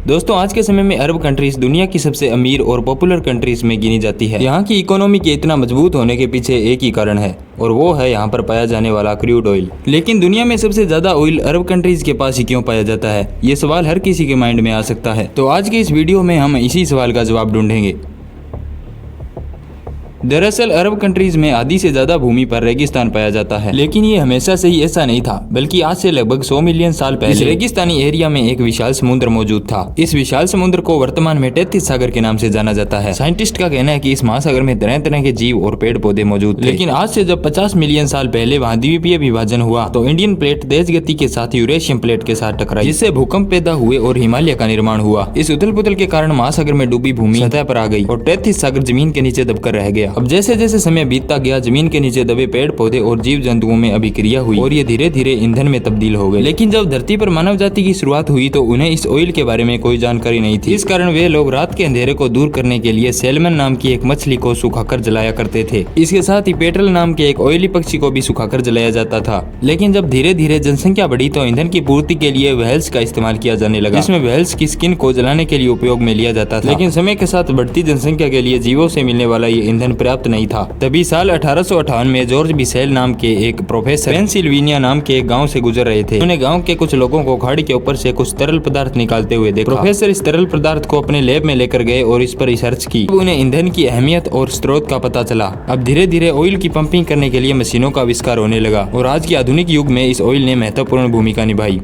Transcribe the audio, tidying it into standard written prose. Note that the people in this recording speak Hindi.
दोस्तों आज के समय में अरब कंट्रीज दुनिया की सबसे अमीर और पॉपुलर कंट्रीज में गिनी जाती है। यहाँ की इकोनॉमी के इतना मजबूत होने के पीछे एक ही कारण है और वो है यहाँ पर पाया जाने वाला क्रूड ऑयल। लेकिन दुनिया में सबसे ज्यादा ऑयल अरब कंट्रीज के पास ही क्यों पाया जाता है, ये सवाल हर किसी के माइंड में आ सकता है। तो आज के इस वीडियो में हम इसी सवाल का जवाब ढूंढेंगे। दरअसल अरब कंट्रीज में आधी से ज्यादा भूमि पर रेगिस्तान पाया जाता है, लेकिन ये हमेशा से ही ऐसा नहीं था, बल्कि आज से लगभग 100 मिलियन साल पहले इस रेगिस्तानी एरिया में एक विशाल समुद्र मौजूद था। इस विशाल समुद्र को वर्तमान में तैतीस सागर के नाम से जाना जाता है। साइंटिस्ट का कहना है कि इस महासागर में तरह तरह के जीव और पेड़ पौधे मौजूद थे। लेकिन आज से जब 50 मिलियन साल पहले वहाँ द्वीपीय विभाजन हुआ तो इंडियन प्लेट तेज गति के साथ यूरेशियन प्लेट के साथ टकराई, जिससे भूकंप पैदा हुए और हिमालय का निर्माण हुआ। इस उथल पुथल के कारण महासागर में डूबी भूमि सतह पर आ गई और 33 सागर जमीन के नीचे दबकर रह गया। अब जैसे जैसे समय बीतता गया, जमीन के नीचे दबे पेड़ पौधे और जीव जंतुओं में अभिक्रिया हुई और ये धीरे धीरे ईंधन में तब्दील हो गए। लेकिन जब धरती पर मानव जाति की शुरुआत हुई तो उन्हें इस ऑयल के बारे में कोई जानकारी नहीं थी। इस कारण वे लोग रात के अंधेरे को दूर करने के लिए सैल्मन नाम की एक मछली को सुखाकर जलाया करते थे। इसके साथ ही पेट्रल नाम के एक ऑयली पक्षी को भी सुखाकर जलाया जाता था। लेकिन जब धीरे धीरे जनसंख्या बढ़ी तो ईंधन की पूर्ति के लिए व्हेल्स का इस्तेमाल किया जाने लगा, जिसमें व्हेल्स की स्किन को जलाने के लिए उपयोग में लिया जाता था। लेकिन समय के साथ बढ़ती जनसंख्या के लिए जीवों से मिलने वाला ये ईंधन पर्याप्त नहीं था। तभी साल 1858 में जॉर्ज बिसेल नाम के एक प्रोफेसर पेंसिल्वेनिया नाम के एक गांव से गुजर रहे थे। उन्होंने गांव के कुछ लोगों को खाड़ी के ऊपर से कुछ तरल पदार्थ निकालते हुए देखा। प्रोफेसर इस तरल पदार्थ को अपने लैब में लेकर गए और इस पर रिसर्च की। उन्हें ईंधन की अहमियत और स्रोत का पता चला। अब धीरे धीरे ऑयल की पंपिंग करने के लिए मशीनों का आविष्कार होने लगा और आज के आधुनिक युग में इस ऑयल ने महत्वपूर्ण भूमिका निभाई।